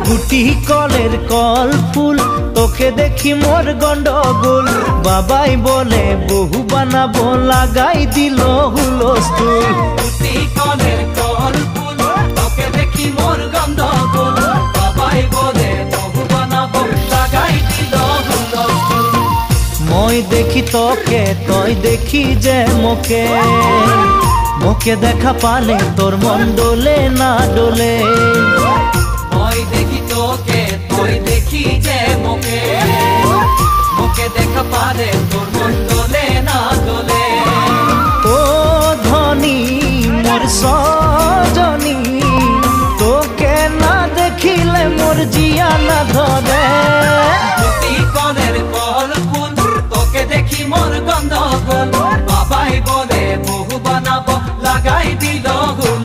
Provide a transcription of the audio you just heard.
গুটি কলের কল ফুল তোকে দেখি মোর গন্ডগোল বাবাই বলে বহু বানাবো লাগাই দিল হুলস্থুল গুটি কলের কল ফুল তোকে দেখি মোর গন্ডগোল বাবাই বলে বহু বানাবো লাগাই দিল হুলস্থুল মই দেখি তোকে তই দেখি যে মোকে মোকে দেখা পালে তোর মন ডোলে না ডোলে মই দেখি তোকে তুই দেখি যে মোকে মোকে দেখা পালে তোর মন ডোলে না ডোলে ও ধনী মোর সজনী তোকে না দেখিলে মোর জিয়া না ধরে গুটি কলের কল ফুল তোকে দেখি মোর গন্ডগোল বাবাই বলে বহু বানাবো লাগাই দিল